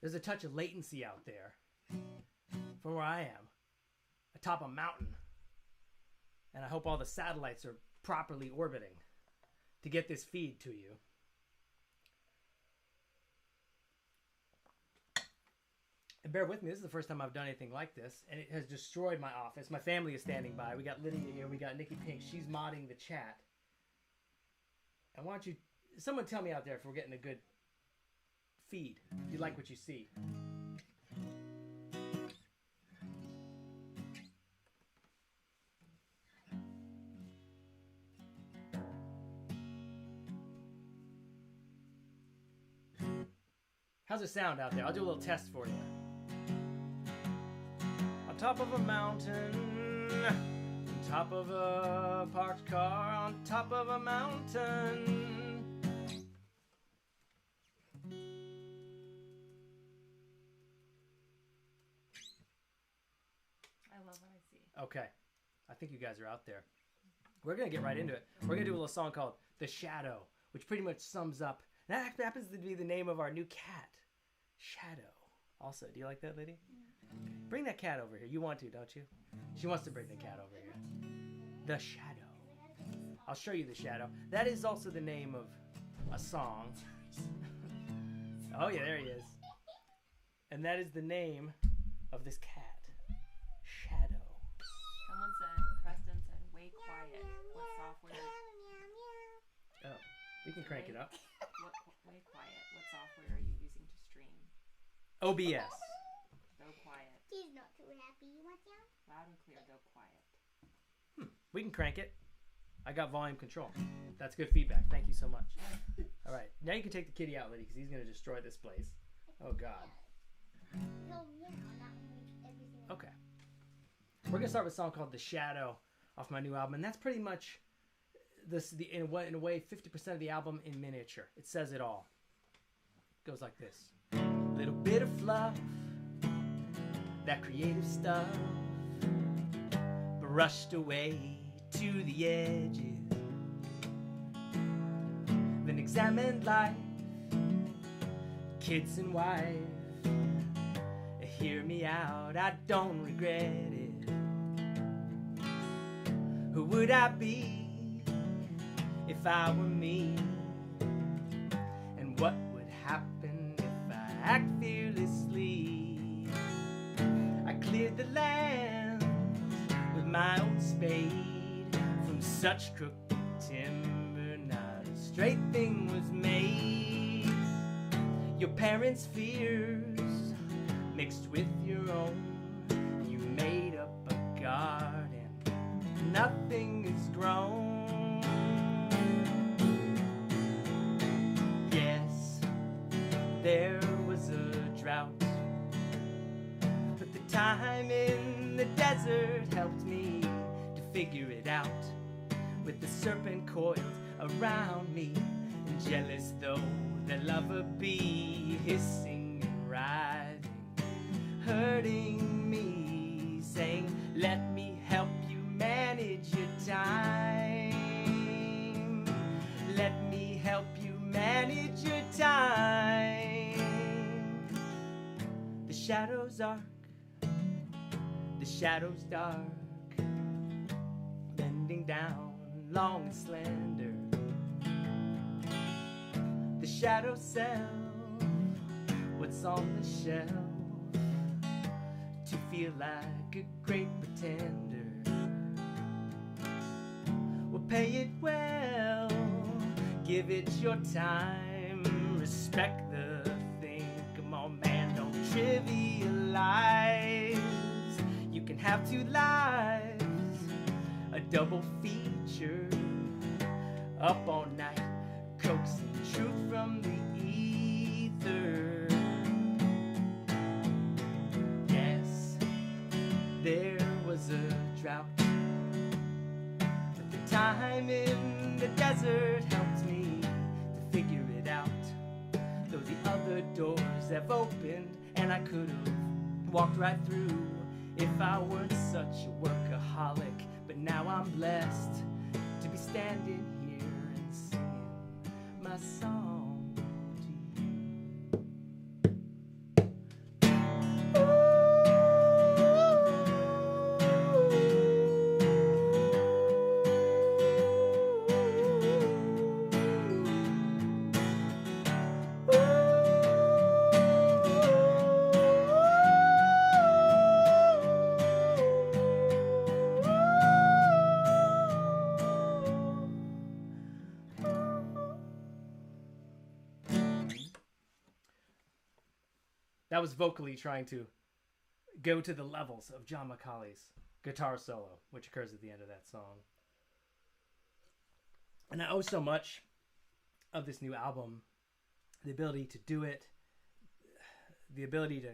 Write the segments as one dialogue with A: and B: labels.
A: There's a touch of latency out there from where I am, atop a mountain. And I hope all the satellites are properly orbiting to get this feed to you. And bear with me, this is the first time I've done anything like this, and it has destroyed my office. My family is standing by. We got Lydia here. We got Nikki Pink. She's modding the chat. And why don't you, someone tell me out there if we're getting a good feed, if you like what you see. How's it sound out there? I'll do a little test for you. On top of a mountain, on top of a parked car, on top of a mountain.
B: I love what I see.
A: Okay. I think you guys are out there. We're going to get right into it. We're going to do a little song called The Shadow, which pretty much sums up. That happens to be the name of our new cat, Shadow. Also, do you like that, Lydia? Okay. Bring that cat over here. You want to, don't you? She wants to bring the cat over here. The Shadow. I'll show you the Shadow. That is also the name of a song. Oh, yeah, there he is. And that is the name of this cat, Shadow.
B: Someone said, Preston said, way quiet. What software?
A: Oh, we can crank it up.
B: Way quiet. What software are you using to stream?
A: OBS.
B: Go quiet.
C: He's not too happy. You want down?
B: Loud and clear. Go quiet.
A: We can crank it. I got volume control. That's good feedback. Thank you so much. All right. Now you can take the kitty out, Lydia, because he's going to destroy this place. Oh, God. Okay. We're going to start with a song called The Shadow off my new album. And that's pretty much, in a way, 50% of the album in miniature. It says it all. It goes like this. Little bit of fluff, that creative stuff, brushed away to the edges. Then examined life, kids and wife. Hear me out, I don't regret it. Who would I be if I were me? And what would happen if I act fearlessly? I cleared the land with my old spade from such crooked timber, not a straight thing was made. Your parents' fears mixed with your own, you made up a garden, nothing is grown. Yes, there was a drought, but the time in the desert helped me to figure it out. With the serpent coiled around me, and jealous though the lover be, hissing and writhing, hurting me, saying, let me help you manage your time. Let me help you manage your time. The shadow's arc, the shadow's dark, bending down, long and slender. The shadow self, what's on the shelf, to feel like a great pretender. Well, pay it well, give it your time, respect the thing. Come on, man, don't trivialize. You can have two lives, a double feature, up all night, coaxing truth from the ether. Yes, there was a drought, but the time in the desert helped me to figure it out. Though the other doors have opened and I could have walked right through if I weren't such a workaholic. But now I'm blessed to be standing here and singing my song to you. That was vocally trying to go to the levels of John McCauley's guitar solo, which occurs at the end of that song. And I owe so much of this new album, the ability to do it, the ability to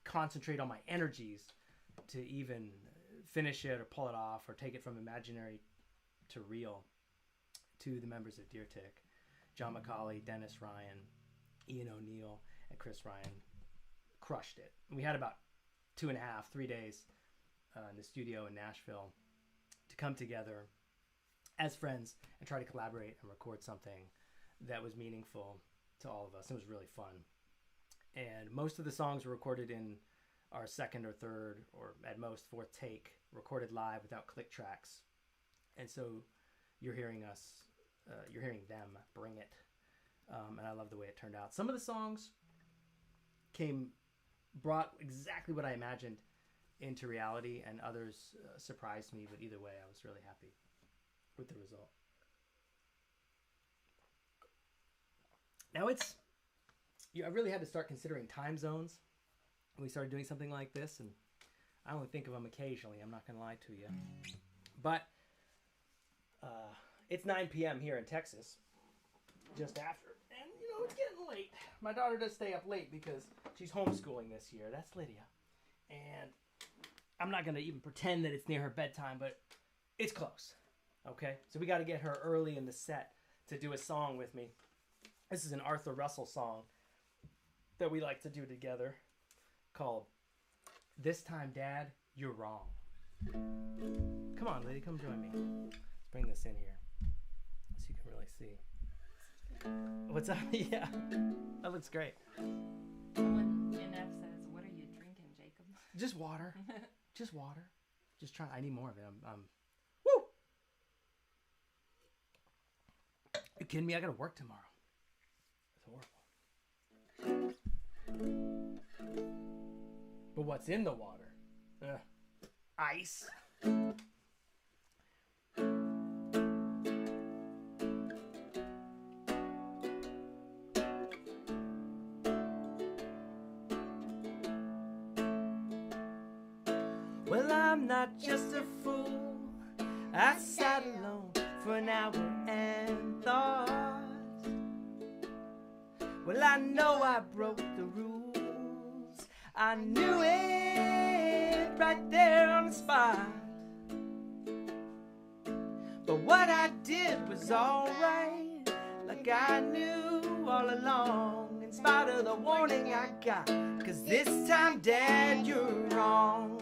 A: concentrate on my energies to even finish it or pull it off or take it from imaginary to real, to the members of Deer Tick, John McCauley, Dennis Ryan, Ian O'Neill, and Chris Ryan crushed it. We had about 2.5, 3 days in the studio in Nashville to come together as friends and try to collaborate and record something that was meaningful to all of us. It was really fun. And most of the songs were recorded in our second or third, or at most fourth take, recorded live without click tracks. And so you're hearing them bring it. And I love the way it turned out. Some of the songs brought exactly what I imagined into reality, and others surprised me. But either way, I was really happy with the result. Now I really had to start considering time zones when we started doing something like this, and I only think of them occasionally. I'm not going to lie to you. But it's 9 p.m. here in Texas, just after. And, it's getting late. My daughter does stay up late because she's homeschooling this year. That's Lydia. And I'm not going to even pretend that it's near her bedtime, but it's close. Okay? So we got to get her early in the set to do a song with me. This is an Arthur Russel song that we like to do together called This Time, Dad, You're Wrong. Come on, lady, come join me. Let's bring this in here so you can really see. What's up? Yeah, that looks great.
B: Someone in F says, "What are you drinking, Jacob?"
A: Just water. Just water. Just trying. I need more of it. Woo! You kidding me? I gotta work tomorrow. It's horrible. But what's in the water? Ice. Well, I'm not just a fool. I sat alone for an hour and thought. Well, I know I broke the rules. I knew it right there on the spot. But what I did was alright, like I knew all along, in spite of the warning I got. 'Cause this time, Dad, you're wrong.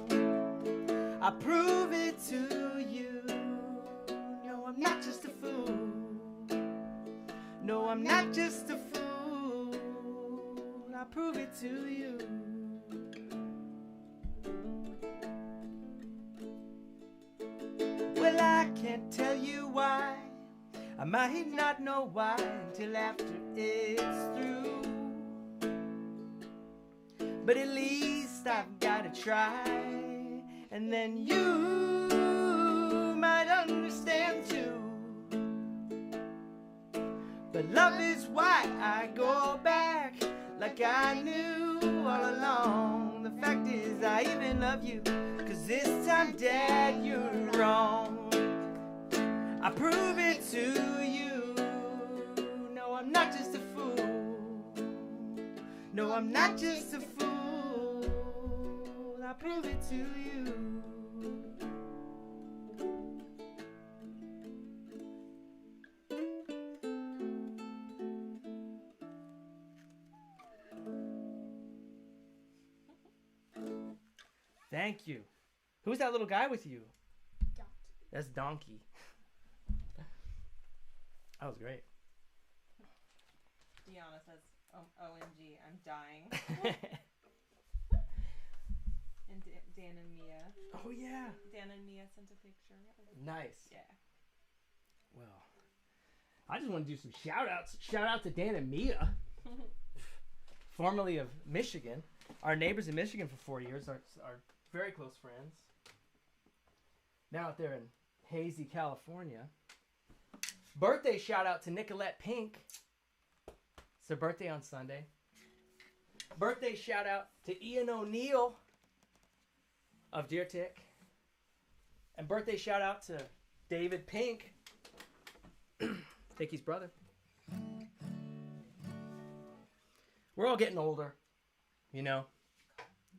A: I prove it to you. No, I'm not just a fool. No, I'm not just a fool. I prove it to you. Well, I can't tell you why. I might not know why until after it's through. But at least I've gotta try. And then you might understand too. But love is why I go back, like I knew all along. The fact is I even love you, 'cause this time, Dad, you're wrong. I prove it to you. No, I'm not just a fool. No, I'm not just a fool. I prove it to you. Thank you. Who's that little guy with you?
C: Donkey.
A: That's Donkey. That was great.
B: Deanna says, "OMG, I'm dying." And Dan and Mia.
A: Oh, yeah.
B: Dan and Mia sent a picture.
A: Nice.
B: Yeah.
A: Well, I just want to do some shout-outs. Shout-out to Dan and Mia, formerly of Michigan. Our neighbors in Michigan for 4 years, are very close friends. Now out there in hazy California. Birthday shout-out to Nicolette Pink. It's her birthday on Sunday. Birthday shout out to Ian O'Neill of Deer Tick. And birthday shout out to David Pink, Vicky's brother. We're all getting older, you know.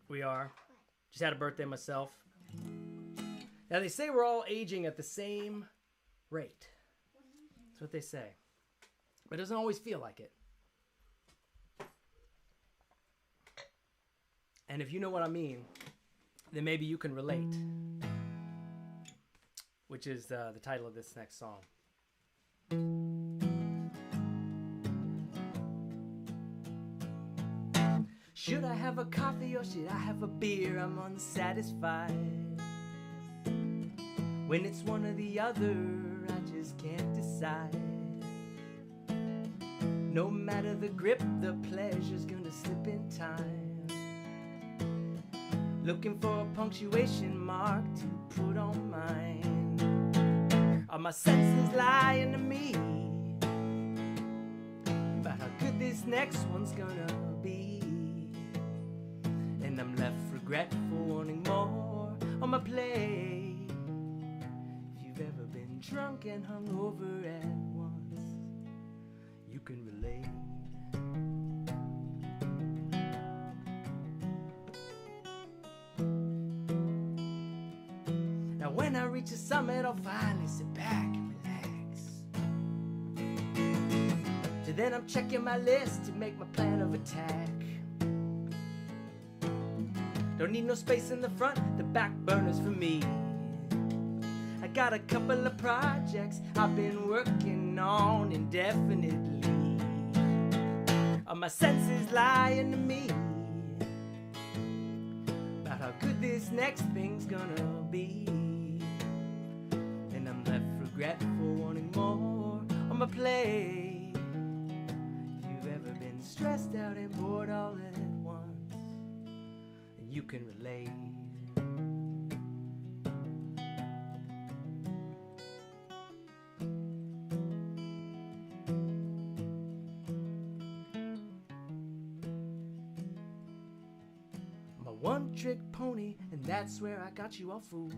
A: We are. Just had a birthday myself. Now they say we're all aging at the same rate. That's what they say. But it doesn't always feel like it. And if you know what I mean, then maybe you can relate. Which is the title of this next song. Should I have a coffee or should I have a beer? I'm unsatisfied. When it's one or the other, I just can't decide. No matter the grip, the pleasure's gonna slip in time. Looking for a punctuation mark to put on mine. Are my senses lying to me about how good this next one's gonna be? And I'm left regretful, wanting more on my plate. If you've ever been drunk and hungover at once, you can relate. Now when I reach the summit, I'll finally sit back and relax. So then I'm checking my list to make my plan of attack. Don't need no space in the front, the back burner's for me. I got a couple of projects I've been working on indefinitely. Are my senses lying to me about how good this next thing's gonna be? And I'm left regretful, wanting more on my plate. If you've ever been stressed out and bored all at once, then you can relate. One-trick pony, and that's where I got you all fooled.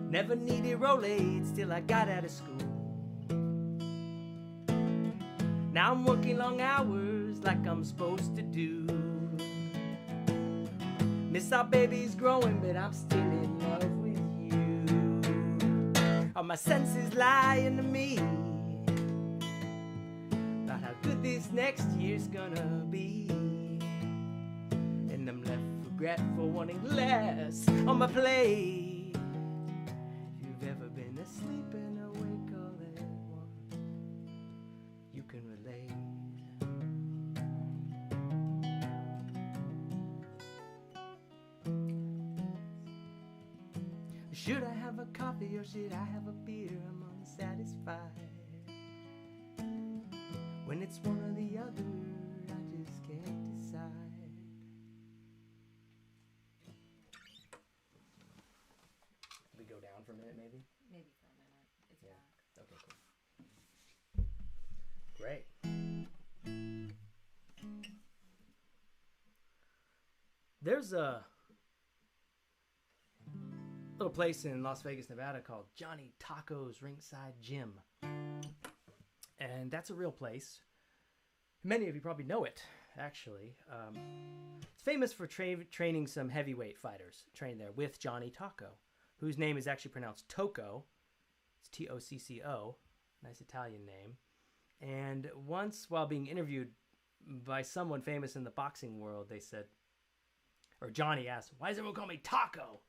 A: Never needed Rolaids till I got out of school. Now I'm working long hours like I'm supposed to do. Miss our baby's growing, but I'm still in love with you. Are my senses lying to me about how good this next year's gonna be? I'm left regretful, wanting less on my plate. If you've ever been asleep and awake all at once, you can relate. Should I have a coffee or should I have a beer? I'm unsatisfied. When it's one or the other, I just can't decide. For a minute, maybe?
B: Maybe for a minute. It's
A: Yeah.
B: back.
A: Okay, cool. Great. There's a little place in Las Vegas, Nevada called Johnny Tocco's Ringside Gym. And that's a real place. Many of you probably know it, actually. It's famous for training some heavyweight fighters. Trained there with Johnny Tocco, whose name is actually pronounced Tocco. It's Tocco, nice Italian name. And once, while being interviewed by someone famous in the boxing world, they said, or Johnny asked, "Why does everyone call me Tocco?"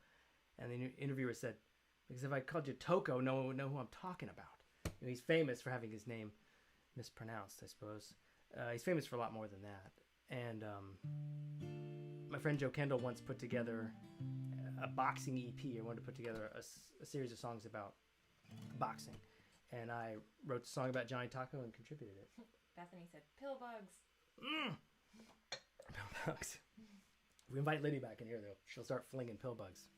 A: And the interviewer said, "Because if I called you Tocco, no one would know who I'm talking about." You know, he's famous for having his name mispronounced, I suppose. He's famous for a lot more than that. And my friend Joe Kendall once put together a boxing EP. I wanted to put together a series of songs about boxing, and I wrote a song about Johnny Tocco and contributed it.
B: Bethany said, "Pill bugs."
A: Pill bugs. If we invite Lydia back in here, though, she'll start flinging pill bugs.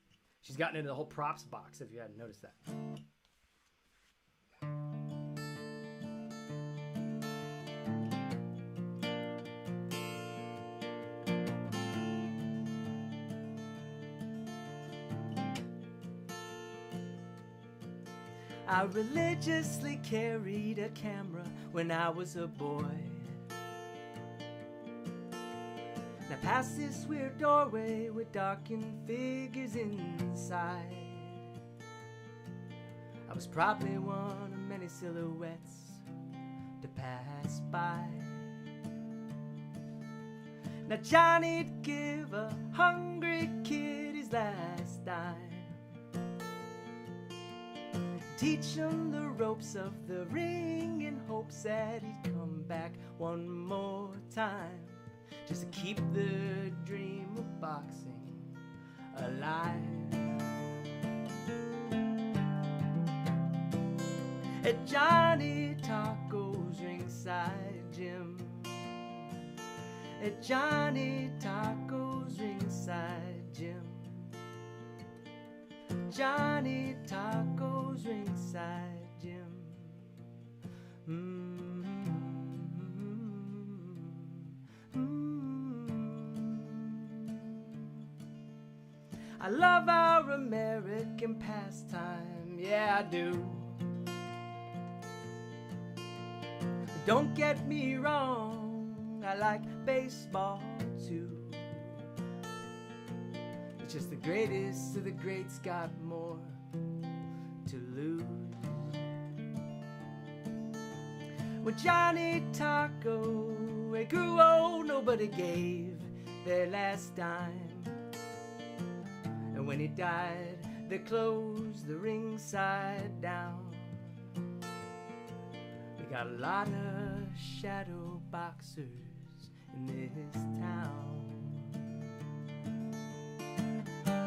A: She's gotten into the whole props box, if you hadn't noticed that. I religiously carried a camera when I was a boy. Now past this weird doorway with darkened figures inside, I was probably one of many silhouettes to pass by. Now Johnny'd give a hungry kid his last dime, teach him the ropes of the ring in hopes that he'd come back one more time, just to keep the dream of boxing alive. At Johnny Tocco's ringside gym, at Johnny Tocco's ringside gym, Johnny Tocco's ringside gym. I love our American pastime, yeah I do. Don't get me wrong, I like baseball too. It's just the greatest of the greats got more to lose. When Johnny Tocco, he grew old, nobody gave their last dime. And when he died, they closed the ringside down. We got a lot of shadow boxers in this town.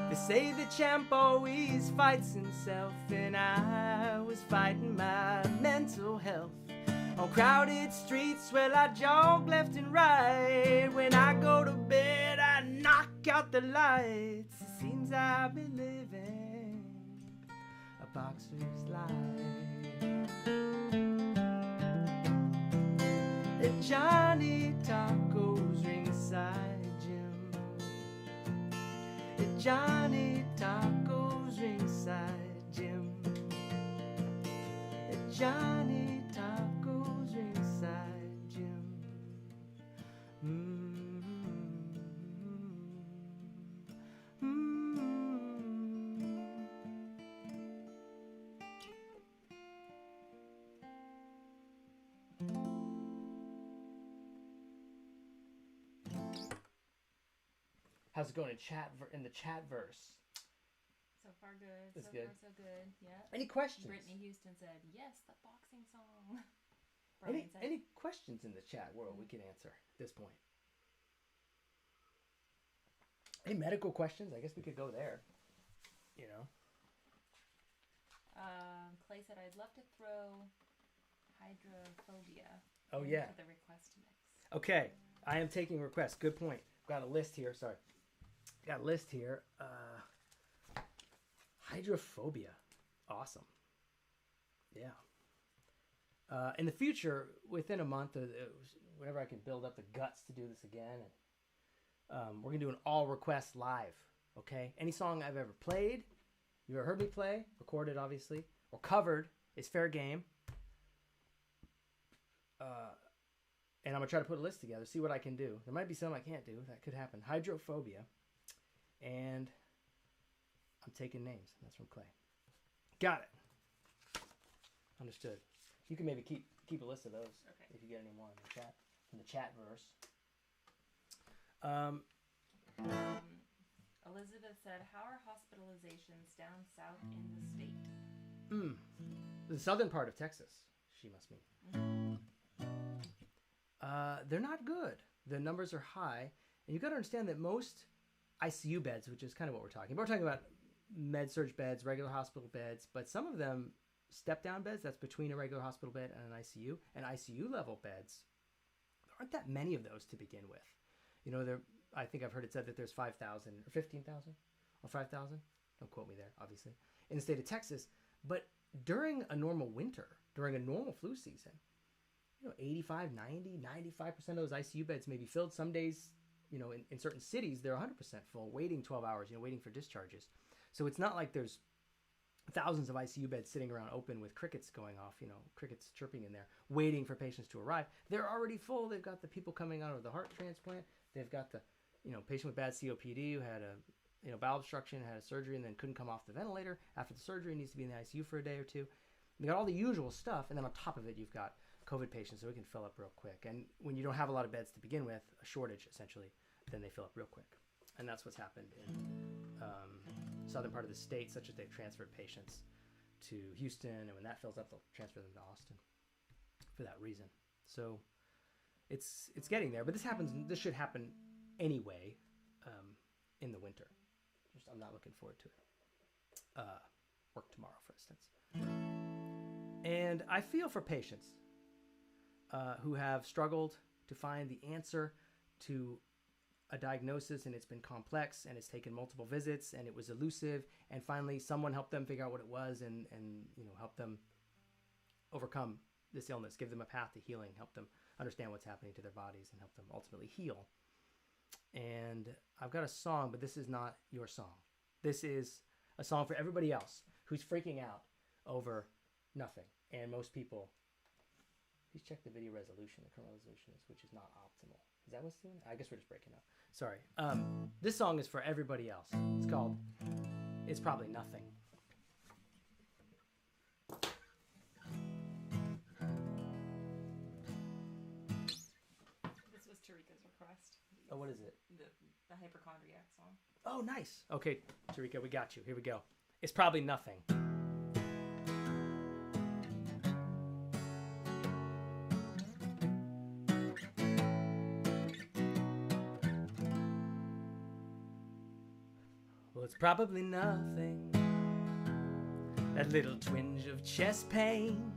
A: They say the champ always fights himself, and I was fighting my mental health. On crowded streets, well, I jog left and right. When I go to bed, I knock out the lights. It seems I've been living a boxer's life. At Johnny Tocco's ringside gym, at Johnny Tocco's ringside gym, at Johnny Tocco's ringside gym. How's it going in the chat verse?
B: So far good.
A: That's
B: so
A: good.
B: far so good. Yeah.
A: Any questions?
B: Brittany Houston said, yes, the boxing song. Brian said,
A: Any questions in the chat world we can answer at this point? Any medical questions? I guess we could go there. You know.
B: Clay said, I'd love to throw hydrophobia.
A: Oh yeah.
B: For the request mix.
A: Okay, I am taking requests. Good point. Got a list here. Sorry. Got a list here. Hydrophobia. Awesome. Yeah. In the future, within a month, whenever I can build up the guts to do this again, and we're going to do an all request live. Okay? Any song I've ever played, you ever heard me play, recorded obviously, or covered, is fair game. And I'm going to try to put a list together, see what I can do. There might be some I can't do. That could happen. Hydrophobia. And I'm taking names. That's from Clay. Got it. Understood. You can maybe keep a list of those.
B: Okay.
A: If you get any more in the chat verse.
B: Elizabeth said, how are hospitalizations down south in the state?
A: The southern part of Texas, she must mean. They're not good. The numbers are high. And you've got to understand that most ICU beds, which is kind of what we're talking about. We're talking about med-surg beds, regular hospital beds, but some of them step-down beds, that's between a regular hospital bed and an ICU, and ICU-level beds, there aren't that many of those to begin with. You know, I think I've heard it said that there's 5,000 or 15,000 or 5,000. Don't quote me there, obviously, in the state of Texas. But during a normal winter, during a normal flu season, 85, 90, 95% of those ICU beds may be filled. Some days, in certain cities, they're 100% full, waiting 12 hours, waiting for discharges. So it's not like there's thousands of ICU beds sitting around open with crickets going off, crickets chirping in there, waiting for patients to arrive. They're already full. They've got the people coming out of the heart transplant. They've got the, patient with bad COPD who had a, bowel obstruction, had a surgery, and then couldn't come off the ventilator. After the surgery, needs to be in the ICU for a day or two. You got all the usual stuff, and then on top of it, you've got COVID patients, so it can fill up real quick. And when you don't have a lot of beds to begin with, a shortage essentially, then they fill up real quick. And that's what's happened in southern part of the state, such as they've transferred patients to Houston, and when that fills up, they'll transfer them to Austin for that reason. So it's getting there, but this should happen anyway in the winter. I'm not looking forward to it. Work tomorrow, for instance. And I feel for patients who have struggled to find the answer to a diagnosis, and it's been complex, and it's taken multiple visits, and it was elusive, and finally someone helped them figure out what it was, and help them overcome this illness, give them a path to healing, help them understand what's happening to their bodies, and help them ultimately heal. And I've got a song, but this is not your song. This is a song for everybody else who's freaking out over nothing. And most people, please check the video resolution, the current resolution is, which is not optimal. Is that what's doing it? I guess we're just breaking up. Sorry. This song is for everybody else. It's called It's Probably Nothing.
B: This was Tarika's request.
A: Oh, what is it?
B: The hypochondriac song.
A: Oh, nice. Okay, Tarika, we got you. Here we go. It's probably nothing. Well, it's probably nothing. That little twinge of chest pain.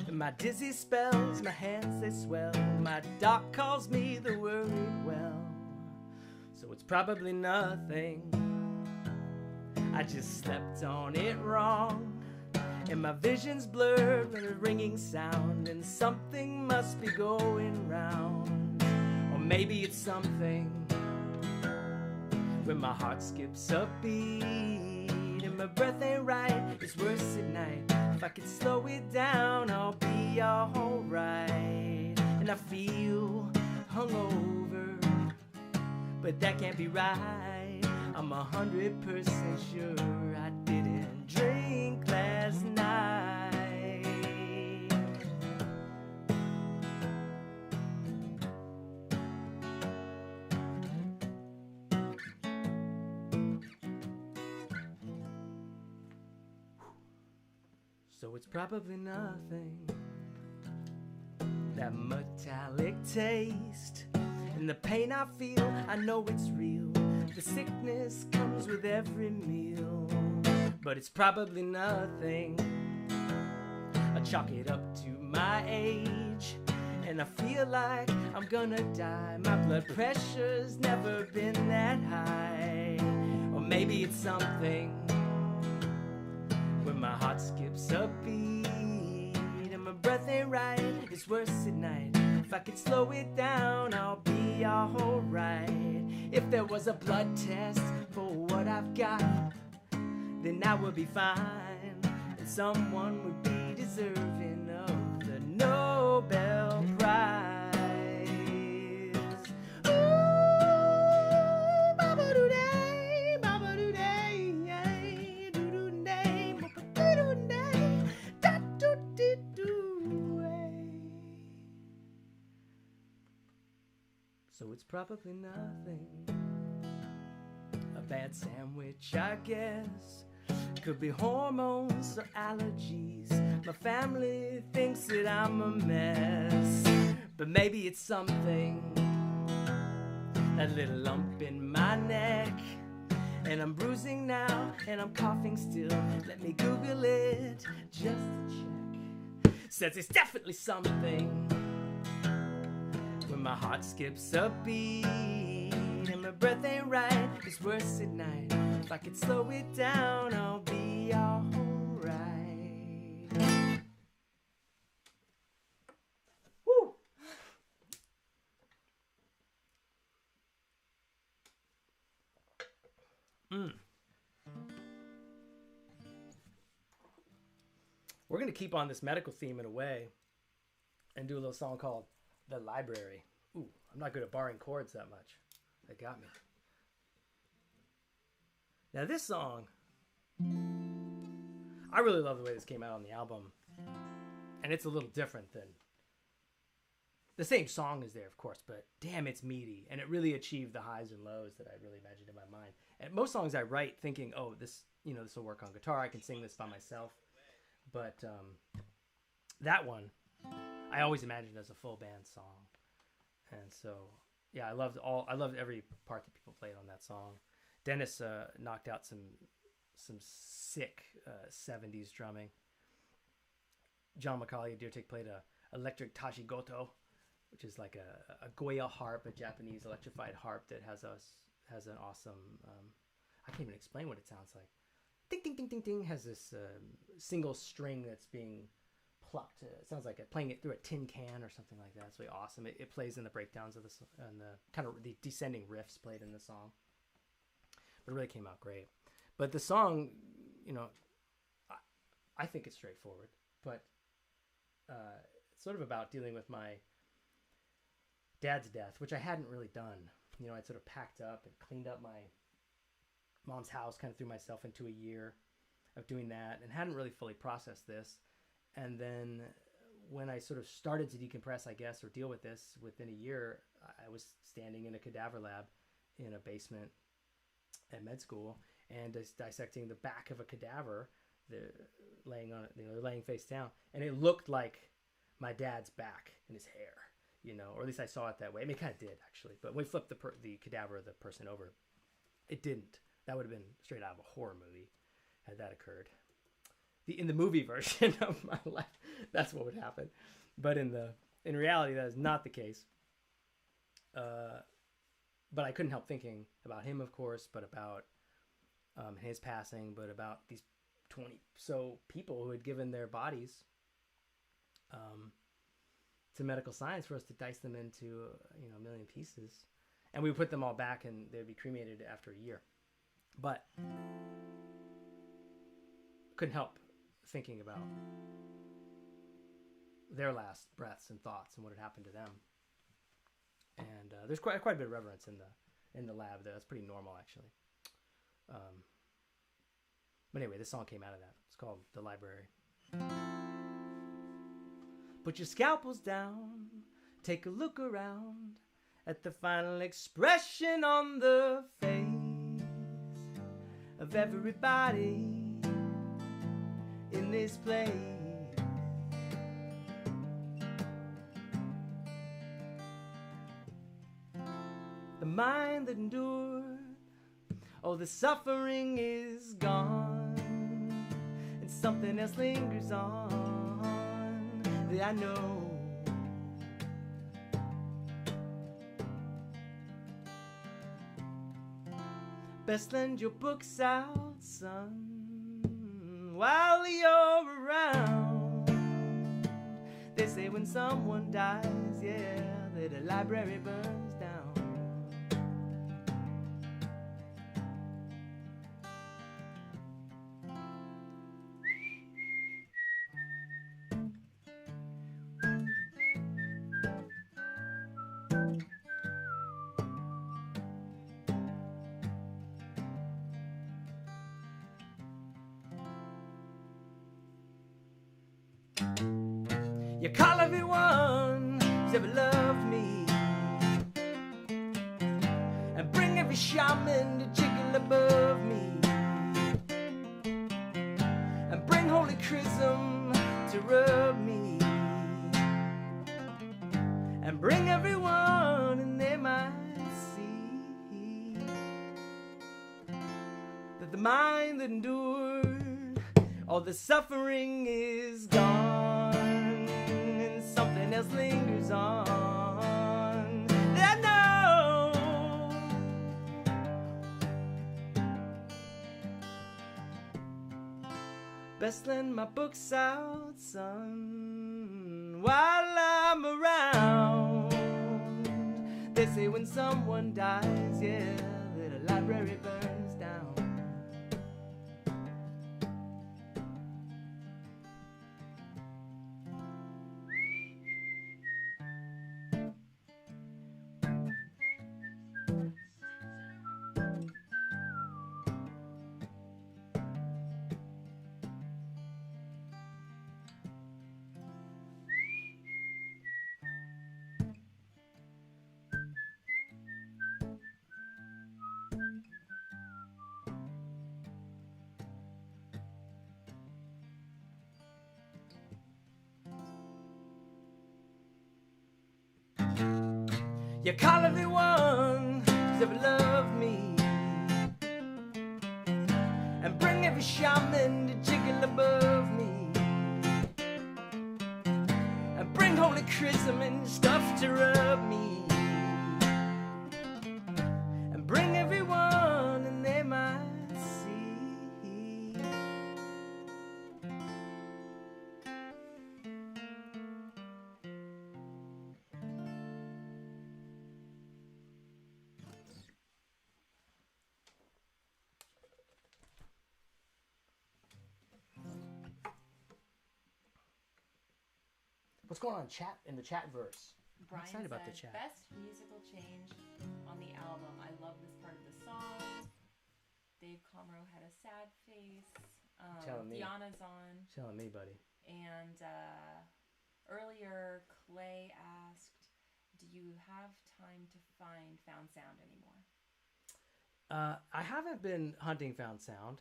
A: My dizzy spells, my hands they swell. My doc calls me the worried well. So it's probably nothing. I just slept on it wrong, and my vision's blurred with a ringing sound, and something must be going round. Or maybe it's something when my heart skips a beat and my breath ain't right. It's worse at night. If I could slow it down, I'll be alright. And I feel hungover, but that can't be right. I'm 100% sure I didn't drink last night. So it's probably nothing. That metallic taste and the pain I feel, I know it's real. The sickness comes with every meal, but it's probably nothing. I chalk it up to my age, and I feel like I'm gonna die. My blood pressure's never been that high. Or maybe it's something when my heart skips a beat and my breath ain't right. It's worse at night. If I could slow it down, I'll be alright. If there was a blood test for what I've got, then I would be fine, and someone would be deserving of the Nobel Prize. Ooh, ba-ba-doo-day, ba-ba-doo-day, doo-doo-day, ba-ba-doo-day, da-doo-dee-doo-ay. So it's probably nothing. A bad sandwich, I guess. Could be hormones or allergies. My family thinks that I'm a mess. But maybe it's something. That little lump in my neck. And I'm bruising now, and I'm coughing still. Let me Google it just to check. Says it's definitely something. When my heart skips a beat and my breath ain't right, it's worse at night. If I could slow it down, I'll be alright. Woo! We're going to keep on this medical theme in a way and do a little song called The Library. Ooh, I'm not good at barring chords that much. That got me. Now this song, I really love the way this came out on the album. And it's a little different than... The same song is there, of course, but damn, it's meaty. And it really achieved the highs and lows that I really imagined in my mind. And most songs I write thinking, oh, this will work on guitar. I can sing this by myself. But that one, I always imagined as a full band song. And so, yeah, I loved every part that people played on that song. Dennis knocked out some sick 70s drumming. John Macaulay Dirtic played a electric tashigoto, which is like a Goya harp, a Japanese electrified harp that has an awesome, I can't even explain what it sounds like. Ding, ding, ding, ding, ding, has this single string that's being plucked. It sounds like playing it through a tin can or something like that. It's really awesome. It plays in the breakdowns of and the kind of the descending riffs played in the song. But it really came out great. But the song, I think it's straightforward, but it's sort of about dealing with my dad's death, which I hadn't really done. I'd sort of packed up and cleaned up my mom's house, kind of threw myself into a year of doing that and hadn't really fully processed this. And then when I sort of started to decompress, I guess, or deal with this within a year, I was standing in a cadaver lab in a basement at med school and dissecting the back of a cadaver. They're laying on it, they're laying face down, and it looked like my dad's back and his hair, or at least I saw it that way. I mean, it kind of did actually, but when we flipped the cadaver of the person over, it didn't. That would have been straight out of a horror movie had that occurred. In the movie version of my life, that's what would happen. But in reality, that is not the case. But I couldn't help thinking about him, of course, but about his passing, but about these 20 so people who had given their bodies to medical science for us to dice them into a million pieces, and we would put them all back and they'd be cremated after a year. But couldn't help thinking about their last breaths and thoughts and what had happened to them. And there's quite a bit of reverence in the lab there. That's pretty normal, actually. But anyway, this song came out of that. It's called The Library. Put your scalpels down, take a look around at the final expression on the face of everybody in this place. The mind that endured all the suffering is gone, and something else lingers on that I know. Best lend your books out, son, while you're around. They say when someone dies, yeah, that a library burns down. You call everyone who's ever loved me, and bring every shaman to jiggle above me, and bring holy chrism to rub me, and bring everyone and they might see that the mind that endured all the suffering is gone, and something else lingers on that I know. Best lend my books out, son, while I'm around. They say when someone dies, yeah, that a library burns down. You call everyone who's ever loved me, and bring every shaman to jiggle above me, and bring holy chrism and stuff to rub me, and bring everyone and they might see. What's going on in the chat verse?
B: Brian
A: excited about the
B: said,
A: chat.
B: best musical change on the album. I love this part of the song. Dave Comro had a sad face.
A: Telling me.
B: Deanna's on.
A: Telling me, buddy.
B: And earlier, Clay asked, do you have time to find found sound anymore?
A: I haven't been hunting found sound.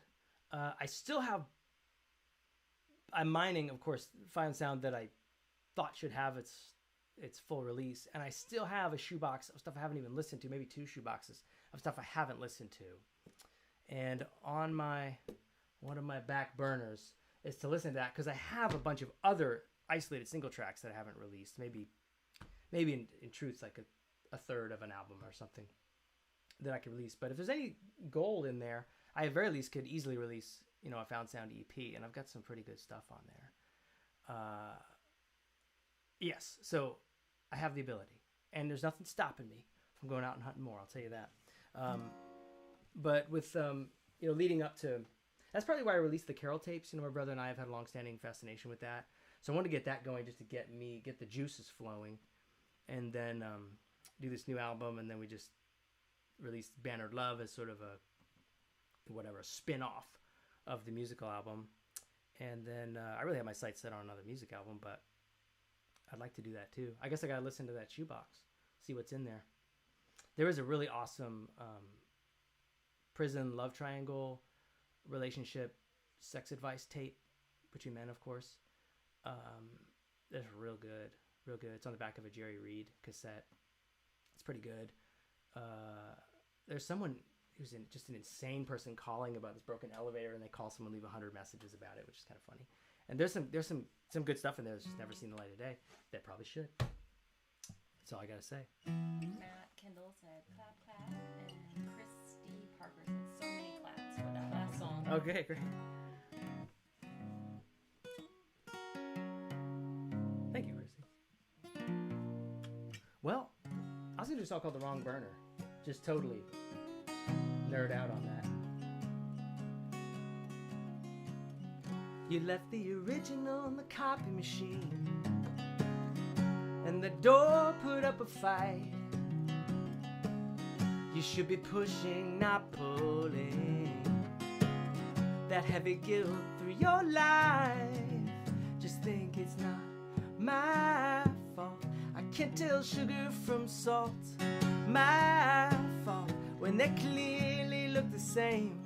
A: I still have... I'm mining, of course, found sound that I thought should have its full release, and I still have a shoebox of stuff I haven't even listened to, maybe 2 shoeboxes of stuff I haven't listened to. And on one of my back burners is to listen to that, because I have a bunch of other isolated single tracks that I haven't released, maybe in truth like a third of an album or something that I could release. But if there's any gold in there, I at very least could easily release, a found sound EP, and I've got some pretty good stuff on there. Yes, so I have the ability, and there's nothing stopping me from going out and hunting more, I'll tell you that. But with, leading up to, that's probably why I released the Carol tapes. My brother and I have had a long-standing fascination with that. So I wanted to get that going just to get the juices flowing, and then do this new album, and then we just released Bannered Love as sort of a spin-off of the musical album. And then I really have my sights set on another music album, but I'd like to do that too. I guess I gotta listen to that shoebox, see what's in there. There is a really awesome prison love triangle relationship sex advice tape between men, of course. It's real good. It's on the back of a Jerry Reed cassette. It's pretty good. There's someone who's just an insane person calling about this broken elevator, and they call someone, leave 100 messages about it, which is kind of funny. And there's some good stuff in there that's just never seen the light of day that probably should. That's all I gotta say.
B: Matt Kendall said clap clap, and Christy Parker said so many claps for that last song.
A: Okay, great. Thank you, Christy. Well, I was gonna do a song called The Wrong Burner. Just totally nerd out on that. You left the original on the copy machine, and the door put up a fight. You should be pushing, not pulling, that heavy guilt through your life. Just think it's not my fault. I can't tell sugar from salt. My fault when they clearly look the same.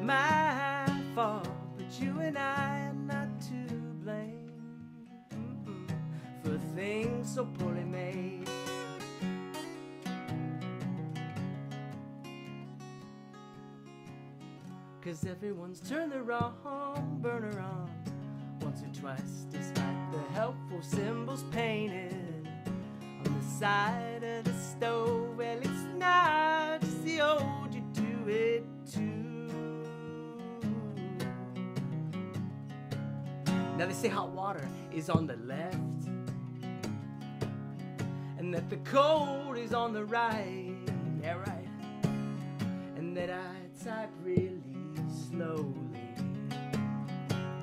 A: My fault, but you and I are not to blame for things so poorly made. Cause everyone's turned the wrong burner on once or twice, despite the helpful symbols painted on the side of the stove. Well, it's not just the old, you do it too. Now they say hot water is on the left, and that the cold is on the right. Yeah, right. And that I type really slowly,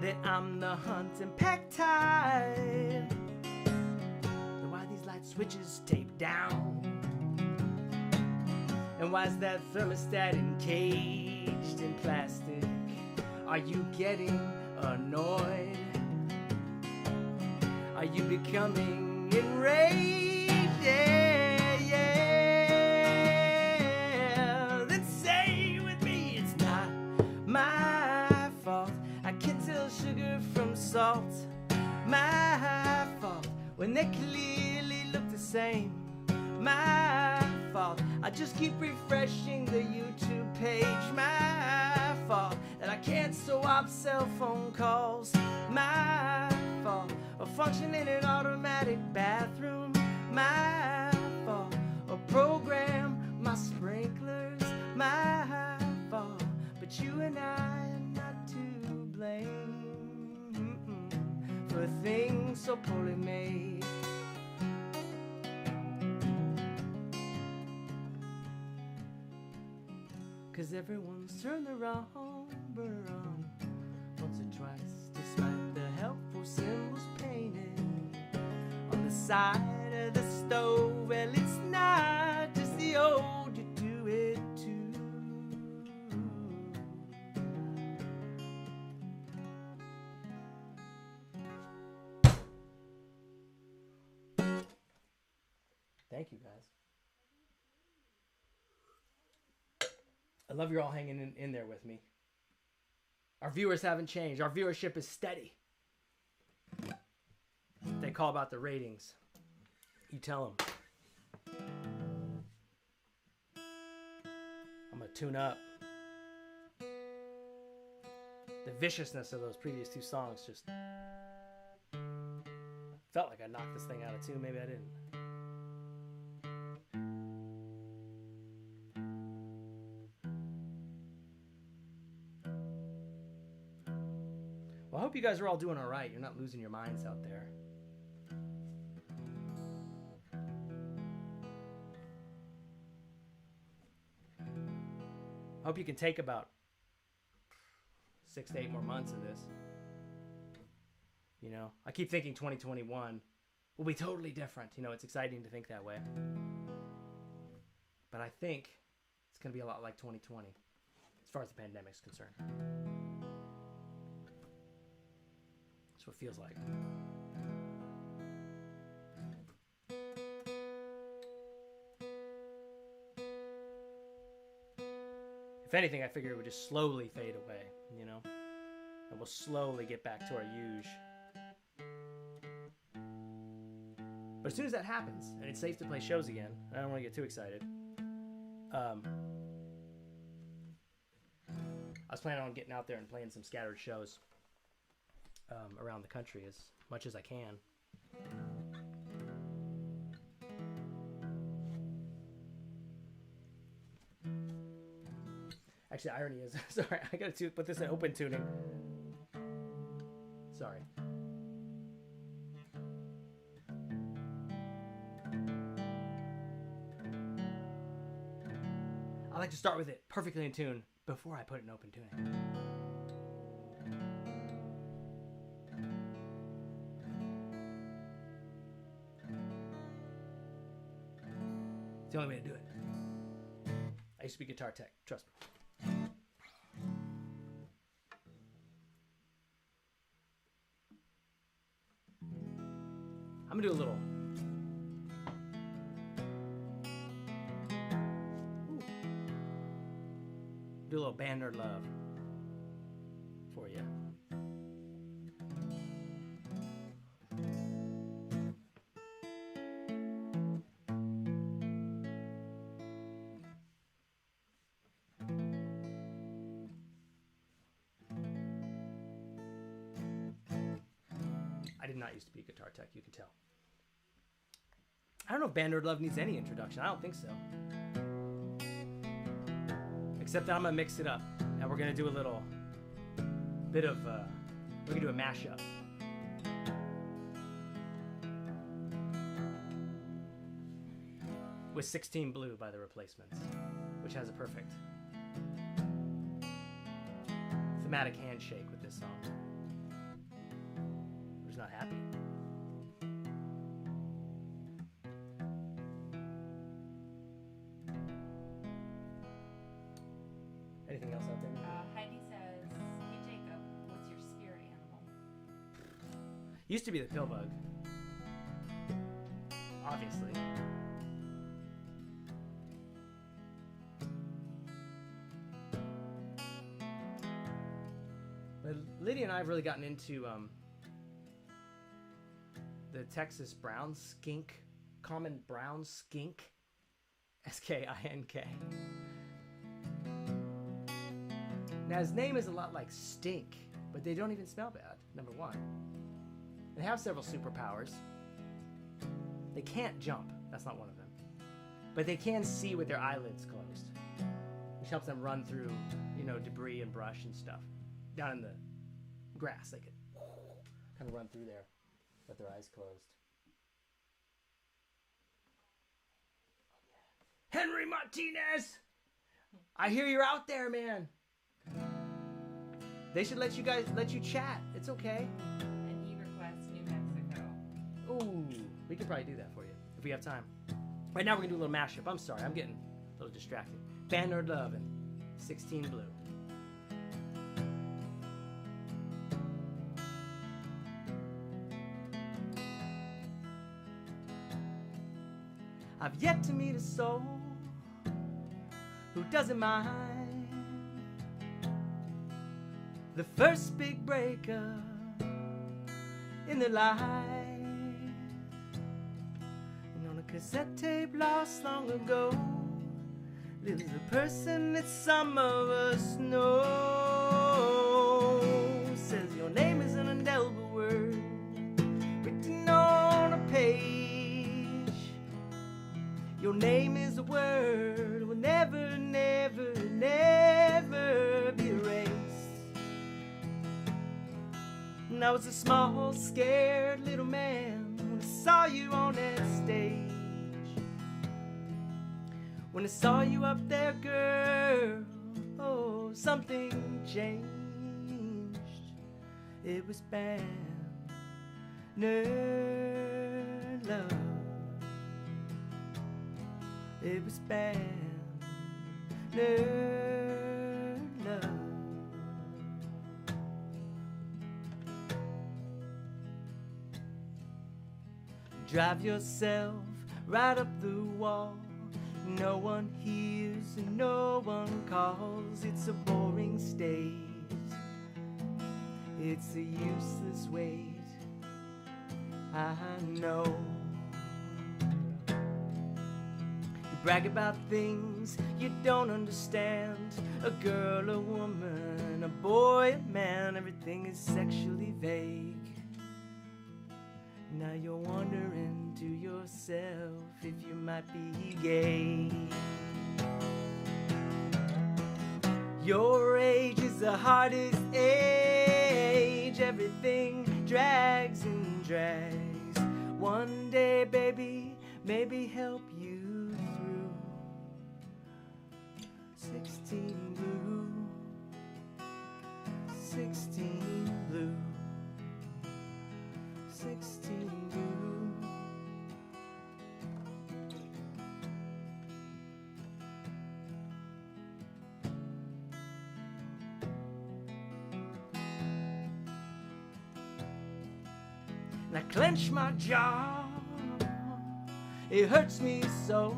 A: that I'm the hunt and pack type. And why these light switches taped down? And why's that thermostat encaged in plastic? Are you getting annoyed? Are you becoming enraged? Yeah, yeah. Then say with me, it's not my fault. I can't tell sugar from salt. My fault when they clearly look the same. My fault. I just keep refreshing the YouTube page. My fault that I can't swap cell phone calls. My fault. Or function in an automatic bathroom. My fault. Or program my sprinklers. My fault. But you and I are not to blame for things so poorly made. 'Cause everyone's turned the wrong around once or twice, despite the helpful symbols painted on the side of the stove. Well, it's not just the old, you do it too. Thank you, guys. I love you're all hanging in there with me. Our viewers haven't changed. Our viewership is steady. They call about the ratings. You tell them. I'm going to tune up. The viciousness of those previous two songs just felt like I knocked this thing out of tune. Maybe I didn't. Well, I hope you guys are all doing all right. You're not losing your minds out there. I hope you can take about 6 to 8 more months of this. You know, I keep thinking 2021 will be totally different. You know, it's exciting to think that way. But I think it's going to be a lot like 2020 as far as the pandemic's concerned. That's what it feels like. If anything, I figure it would just slowly fade away, you know? And we'll slowly get back to our usual. But as soon as that happens, and it's safe to play shows again, I don't want to get too excited. I was planning on getting out there and playing some scattered shows around the country as much as I can. Actually, the irony is, sorry, I got to put this in open tuning. Sorry. I like to start with it perfectly in tune before I put it in open tuning. It's the only way to do it. I used to be guitar tech, trust me. I'm gonna do a little. Do a little band nerd love for you. I did not used to be a guitar tech, you can tell. I don't know if Band Nerd Love needs any introduction. I don't think so. Except that I'm going to mix it up. And we're going to do a little bit of, we're going to do a mashup. With 16 Blue by The Replacements, which has a perfect thematic handshake with this song. Who's not happy? Anything else out there?
B: Heidi says, "Hey Jacob, what's your spirit animal?"
A: Used to be the pill bug. Obviously. But Lydia and I have really gotten into the Texas brown skink, common brown skink. S-K-I-N-K. Now, his name is a lot like stink, but they don't even smell bad, number one. They have several superpowers. They can't jump. That's not one of them. But they can see with their eyelids closed, which helps them run through, debris and brush and stuff. Down in the grass, they can kind of run through there with their eyes closed. Henry Martinez! I hear you're out there, man. They should let you chat. It's okay.
B: And he requests New Mexico.
A: Ooh, we could probably do that for you if we have time. Right now we're gonna do a little mashup. I'm sorry, I'm getting a little distracted. Band Nerd Love and 16 Blue. I've yet to meet a soul who doesn't mind the first big breakup in their life. And on a cassette tape lost long ago lives a person that some of us know. Says your name is an indelible word written on a page. Your name is a word will never, never, never be erased. And I was a small, scared little man when I saw you on that stage. When I saw you up there, girl, oh, something changed. It was bad, nerd love. It was bad, nerd love. Drive yourself right up the wall. No one hears and no one calls. It's a boring state. It's a useless wait. I know. Brag about things you don't understand. A girl, a woman, a boy, a man. Everything is sexually vague. Now you're wondering to yourself if you might be gay. Your age is the hardest age. Everything drags and drags. One day, baby, maybe help you. 16 blue, 16 blue, 16 blue. And I clench my jaw, it hurts me so.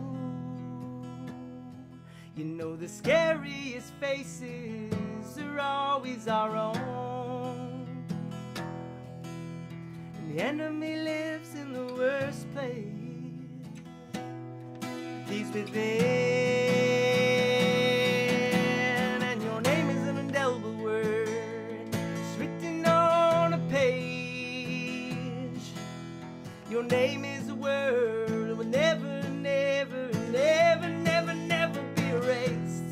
A: You know the scariest faces are always our own. And the enemy lives in the worst place. He's within. And your name is an indelible word. It's written on a page. Your name is a word that will never, never, never, never, never erased.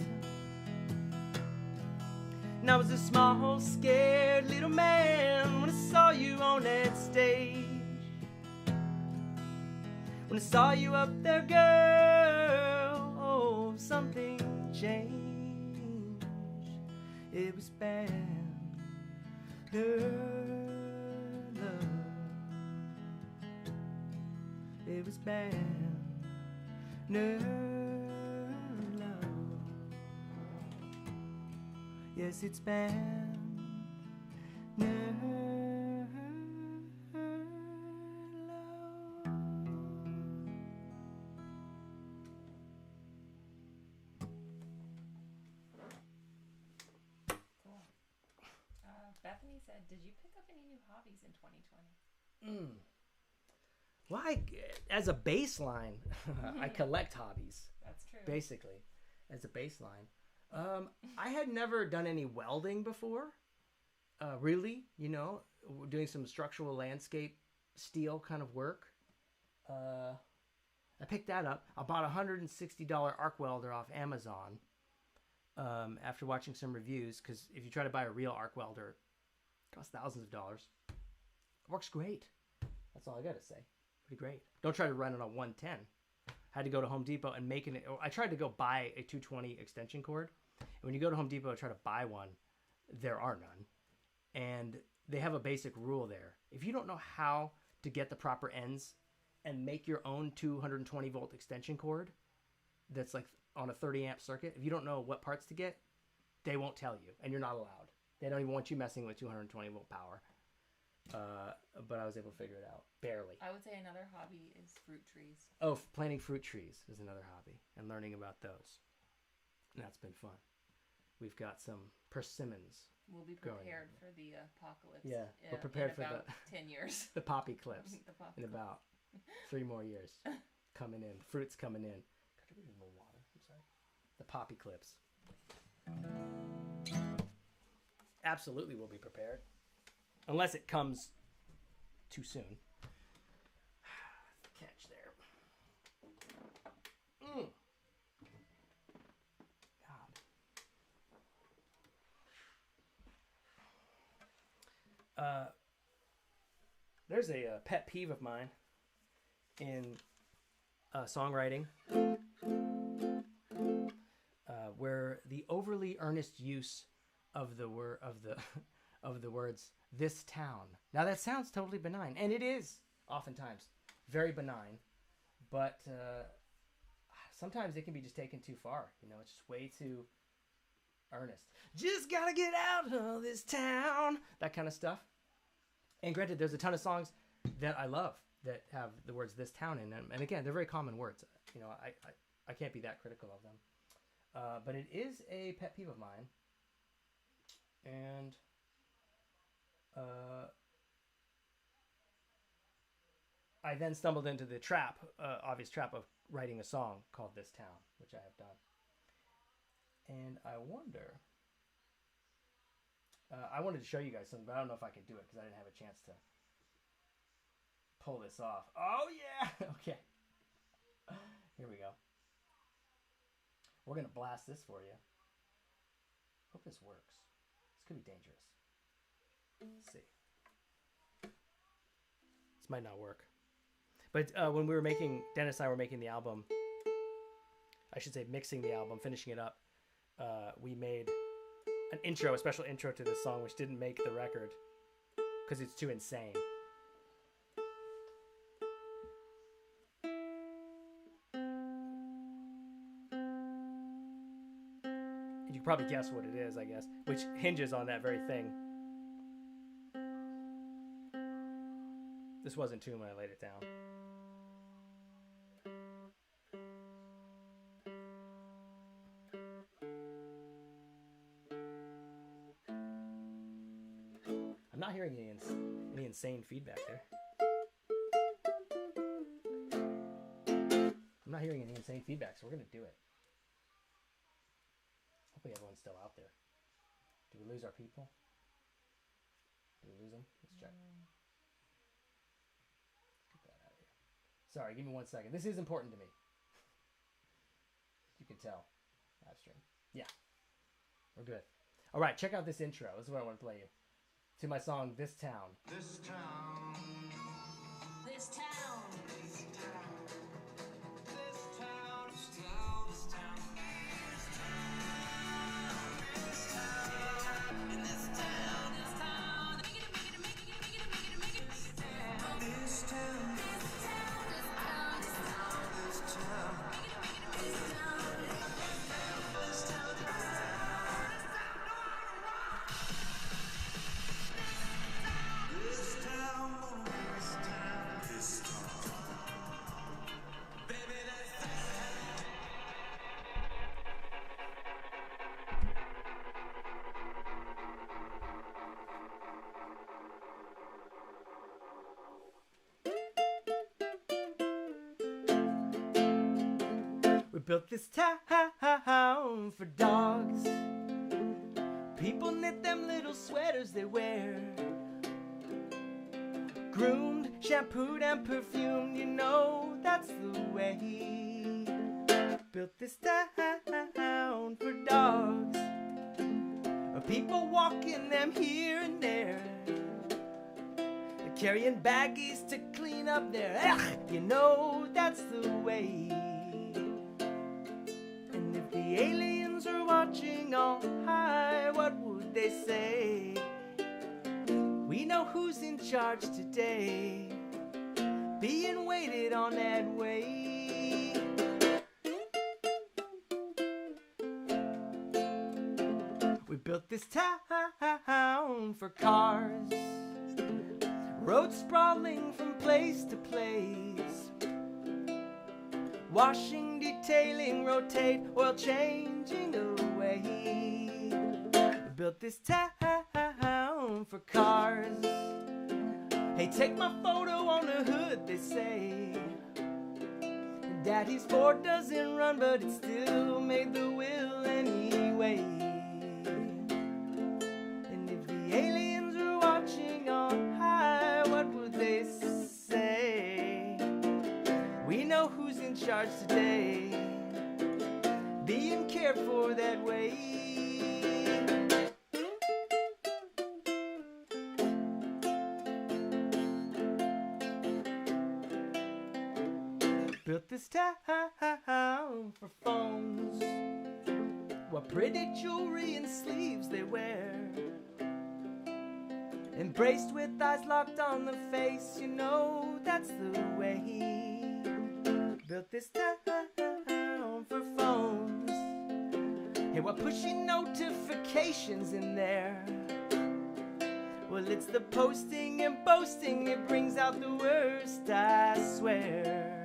A: And I was a small, scared little man when I saw you on that stage. When I saw you up there, girl, oh, something changed. It was bad, nerd love. It was bad, nerd. Yes, it's bad. Nerd love.
B: Cool. Bethany said, did you pick up any new hobbies in 2020?
A: Well, as a baseline, I collect hobbies.
B: That's true.
A: Basically, as a baseline. I had never done any welding before. Really, doing some structural landscape steel kind of work. I picked that up. I bought a $160 arc welder off Amazon after watching some reviews, because if you try to buy a real arc welder, it costs thousands of dollars. It works great. That's all I got to say. Pretty great. Don't try to run it on 110. I had to go to Home Depot and I tried to go buy a 220 extension cord. And when you go to Home Depot and try to buy one, there are none. And they have a basic rule there. If you don't know how to get the proper ends and make your own 220 volt extension cord that's like on a 30 amp circuit, if you don't know what parts to get, they won't tell you, and you're not allowed. They don't even want you messing with 220 volt power. But I was able to figure it out. Barely.
B: I would say another hobby is fruit trees.
A: Oh, planting fruit trees is another hobby, and learning about those. And that's been fun. We've got some persimmons.
B: We'll be prepared for the apocalypse.
A: Yeah, we're prepared
B: in
A: for
B: about 10 years.
A: the poppy clips in
B: The
A: about 3 more years. Coming in. Fruit's coming in. Could I read more water? I'm sorry. The poppy clips. Absolutely we'll be prepared. Unless it comes too soon. Catch there. God. There's a pet peeve of mine in songwriting, where the overly earnest use of the words "this town." Now that sounds totally benign, and it is oftentimes very benign, but sometimes it can be just taken too far. It's just way too earnest. Just gotta get out of this town. That kind of stuff. And granted, there's a ton of songs that I love that have the words "this town" in them, and again, they're very common words. I can't be that critical of them, but it is a pet peeve of mine. And I then stumbled into the obvious trap of writing a song called "This Town," which I have done. And I wonder, I wanted to show you guys something, but I don't know if I could do it because I didn't have a chance to pull this off. Oh yeah, okay. Here we go. We're gonna blast this for you. Hope this works. This could be dangerous. Let's see. This might not work. But when we were Dennis and I were making the album, I should say mixing the album, finishing it up, we made a special intro to this song, which didn't make the record because it's too insane. You can probably guess what it is, I guess, which hinges on that very thing. This wasn't tuned when I laid it down. I'm not hearing any insane feedback there. I'm not hearing any insane feedback, so we're going to do it. Hopefully everyone's still out there. Do we lose our people? Do we lose them? Let's check. Let's get that out of here. Sorry, give me 1 second. This is important to me. You can tell. Live stream. Yeah. We're good. All right, check out this intro. This is what I want to play you. To my song, "This Town."
D: This town.
B: This town.
D: This town. This town. This town. This town. This town. In this town. This town. This town. This town.
A: We built this town for dogs. People knit them little sweaters they wear. Groomed, shampooed, and perfumed, you know that's the way. Built this town for dogs. People walking them here and there. They're carrying baggies to clean up their you know that's the way. And if the aliens are watching on high, what would they say? We know who's in charge today, being waited on that way. We built this town for cars, roads sprawling from place to place. Washing, detailing, rotate, oil changing away. We built this town for cars. Hey, take my photo on the hood, they say. Daddy's Ford doesn't run, but it still made the wheel anyway. And if the aliens are watching on high, what would they say? We know who's in charge today, being cared for that way. Built this town for phones. What pretty jewelry and sleeves they wear. Embraced with eyes locked on the face, you know that's the way. Built this town for phones. Hey, what pushy notifications in there? Well, it's the posting and boasting, it brings out the worst, I swear.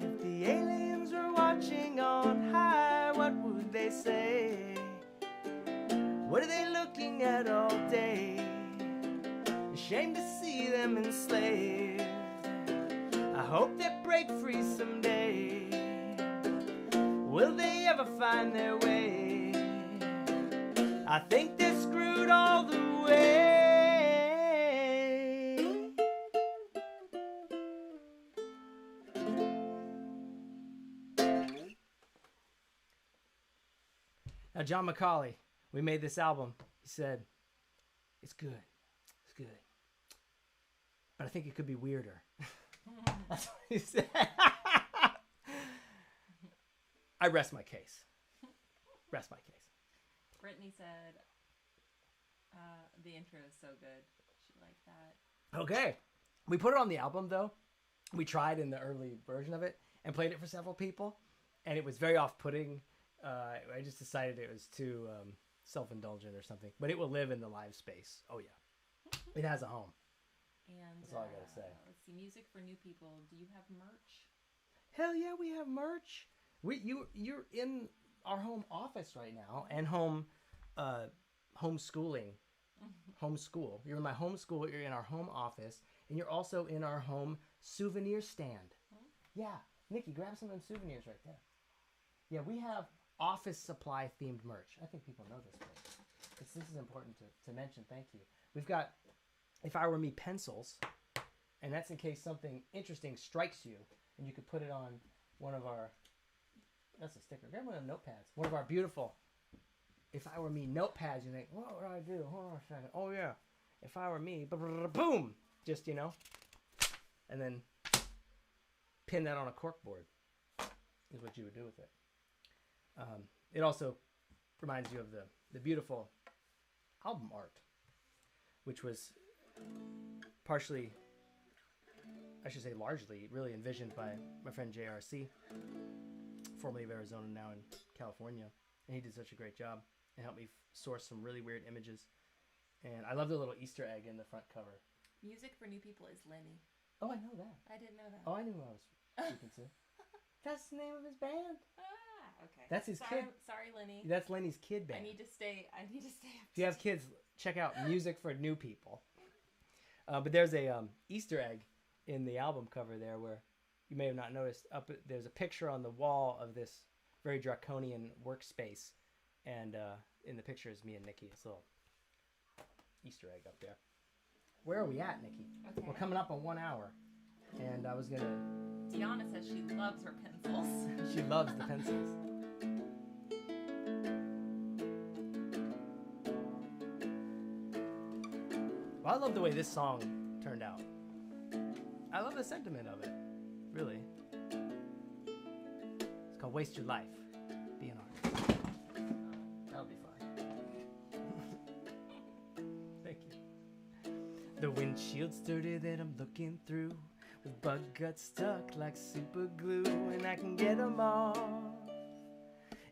A: If the aliens are watching on high, what would they say? What are they looking at all day? Ashamed to see them enslaved. I hope they break free someday. Will they ever find their way? I think they're screwed all the way. Now, John McCauley, we made this album. He said, it's good. It's good. But I think it could be weirder. That's what he said. I rest my case. Rest my case.
B: Brittany said, the intro is so good. She liked that.
A: Okay. We put it on the album, though. We tried in the early version of it and played it for several people. And it was very off-putting. I just decided it was too self-indulgent or something. But it will live in the live space. Oh, yeah. It has a home.
B: And
A: That's all I got to say.
B: Let's see. Music for new people. Do you have merch?
A: Hell yeah, we have merch. You're in our home office right now and homeschooling. Homeschool. You're in my homeschool. You're in our home office, and you're also in our home souvenir stand. Yeah, Nikki, grab some of them souvenirs right there. Yeah, we have office supply themed merch. I think people know this place. This is important to mention. Thank you. We've got If I Were Me pencils, and that's in case something interesting strikes you, and you could put it on one of our. That's a sticker. Grab one of the notepads. One of our beautiful If I Were Me notepads. You think, what would I do? Hold on a second. Oh, yeah. If I were me, boom. Just, and then pin that on a cork board is what you would do with it. It also reminds you of the beautiful album art, which was partially, I should say largely, really envisioned by my friend JRC, formerly of Arizona, now in California. And he did such a great job and helped me source some really weird images. And I love the little Easter egg in the front cover.
B: Music for new people is Lenny.
A: Oh, I know that.
B: I didn't know that.
A: Oh, I knew who I was speaking to. That's the name of his band.
B: Okay.
A: That's his kid.
B: Sorry, Lenny.
A: That's Lenny's kid band.
B: I need to stay up
A: If you have kids, check out Music for New People. But there's a Easter egg in the album cover there where you may have not noticed, there's a picture on the wall of this very draconian workspace, and in the picture is me and Nikki. It's a little Easter egg up there. Where are we at, Nikki?
B: Okay.
A: We're coming up on 1 hour, and I was gonna.
B: Deanna says she loves her pencils.
A: She loves the pencils. Well, I love the way this song turned out. I love the sentiment of it, really. It's called Waste Your Life. Be an artist. That'll be fun. Thank you. The windshield's dirty that I'm looking through, with bug guts stuck like super glue, and I can get them off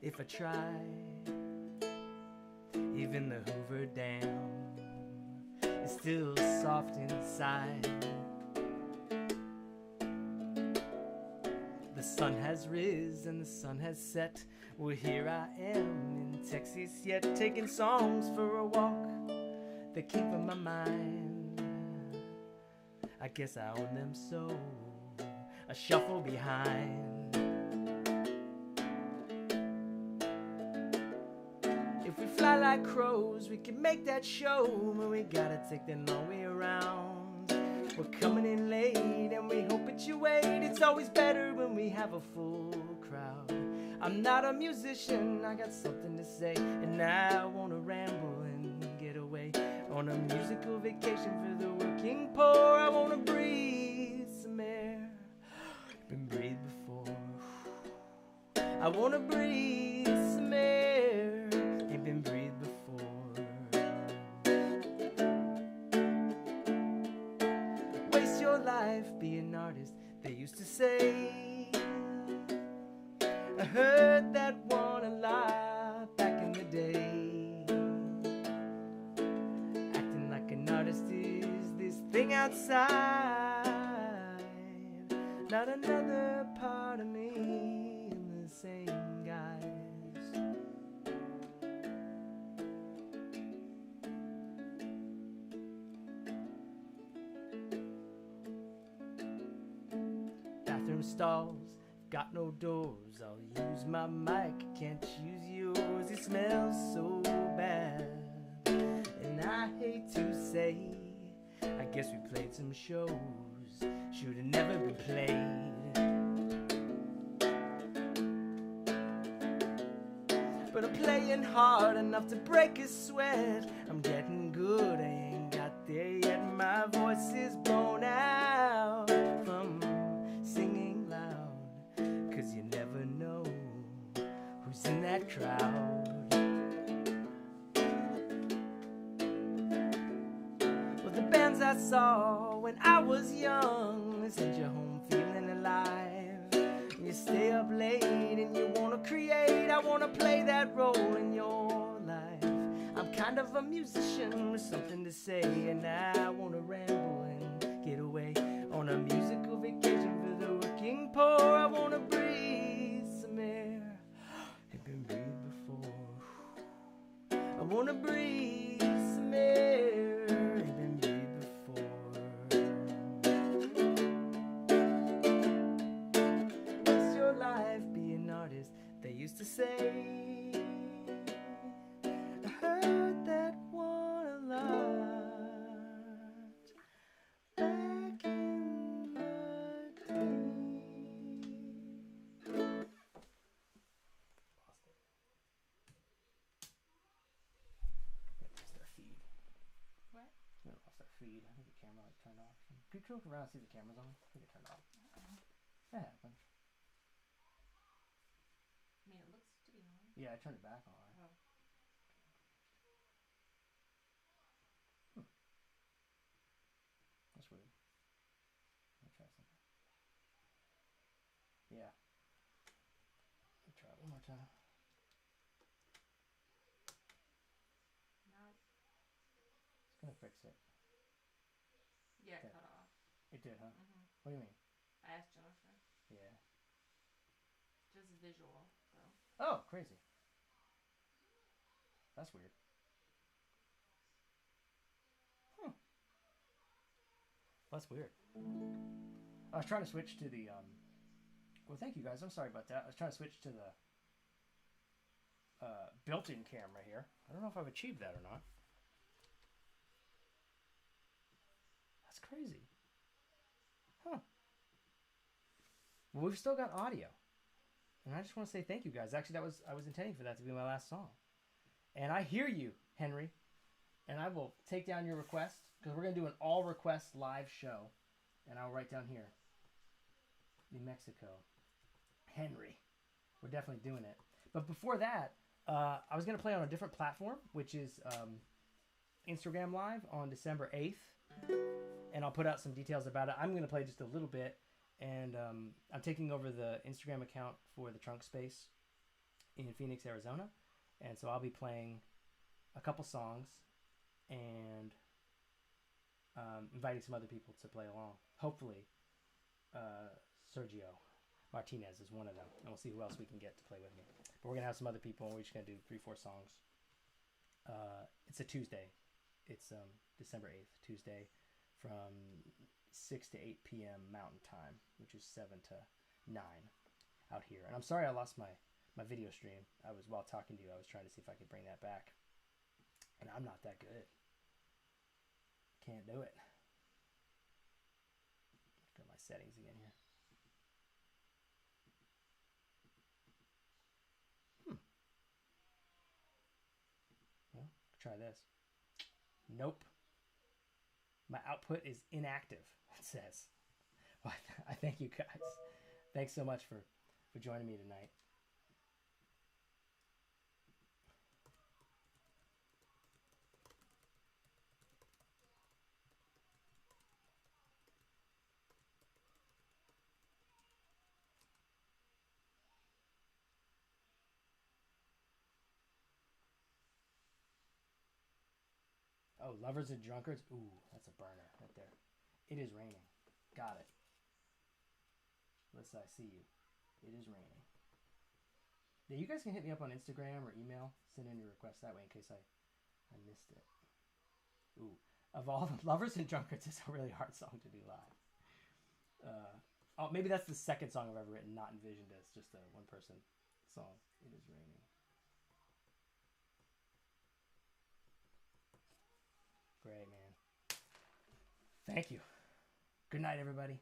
A: if I try. Even the Hoover Dam is still soft inside. The sun has risen and the sun has set. Well, here I am in Texas yet, taking songs for a walk that keep in my mind. I guess I own them, so I shuffle behind. If we fly like crows, we can make that show, but we gotta take the long way around. We're coming in late and we hope that you wait. It's always better when we have a full crowd. I'm not a musician, I got something to say, and I wanna ramble and get away on a musical vacation for the working poor. I wanna breathe some air, been breathed before. I wanna breathe some air, ain't been breathed before. Waste your life, be an artist, they used to say. I heard that one a lot back in the day. Acting like an artist is this thing outside, not another part of me in the same guise. Bathroom stalls got no doors. I'll use my mic, can't use yours. It smells so bad, and I hate to say, I guess we played some shows should have never been played. But I'm playing hard enough to break a sweat. I'm getting good, I ain't got there yet. My voice is blown out from singing loud, 'cause you never know who's in that crowd. Well, the bands I saw when I was young, they sent you home feeling alive. You stay up late and you wanna create. I wanna play that role in your life. I'm kind of a musician with something to say, and I wanna ramble and get away on a musical vacation for the working poor. I wanna breathe some air, ain't been breathed before. I wanna breathe some air, ain't been breathed before. Waste your life, be an artist, they used to say. I heard that one a lot back in the day. Lost our feed.
B: What?
A: We lost our feed. I think the camera like turned off. Could you look around and see if the camera's on? I think it turned off. That happens.
B: I mean, it looks to be on.
A: Yeah, I turned it back on.
B: Oh.
A: That's weird. Let me try something. Yeah. Let me try it one more time.
B: Now,
A: It's gonna fix it.
B: yeah, it
A: Okay.
B: cut off.
A: It did, huh?
B: Mm-hmm.
A: What do you mean?
B: I asked Jennifer.
A: Yeah.
B: Just visual, though.
A: Oh, crazy. That's weird. That's weird. I was trying to switch to the Well, thank you guys. I'm sorry about that. I was trying to switch to the built-in camera here. I don't know if I've achieved that or not. That's crazy. Huh. Well, we've still got audio. And I just want to say thank you guys. Actually, I was intending for that to be my last song. And I hear you, Henry. And I will take down your request because we're going to do an all-request live show. And I'll write down here. New Mexico. Henry. We're definitely doing it. But before that, I was going to play on a different platform, which is Instagram Live on December 8th. And I'll put out some details about it. I'm going to play just a little bit. And I'm taking over the Instagram account for the Trunk Space in Phoenix, Arizona. And so I'll be playing a couple songs and inviting some other people to play along. Hopefully, Sergio Martinez is one of them. And we'll see who else we can get to play with me. But we're going to have some other people, and we're just going to do 3-4 songs. It's a Tuesday. It's December 8th, Tuesday, from 6 to 8 p.m. Mountain Time, which is 7 to 9 out here. And I'm sorry I lost my video stream. While talking to you, I was trying to see if I could bring that back. And I'm not that good. Can't do it. Go to my settings again here. Well, try this. Nope. My output is inactive, it says. Well, I thank you guys. Thanks so much for joining me tonight. Oh, Lovers and Drunkards. Ooh, that's a burner right there. It is raining. Got it. Alyssa, I see you. It is raining. Yeah, you guys can hit me up on Instagram or email. Send in your request that way in case I missed it. Ooh, of all the Lovers and Drunkards is a really hard song to do live. Maybe that's the second song I've ever written, not envisioned as just a one-person song. It is raining. Great, man. Thank you. Good night, everybody.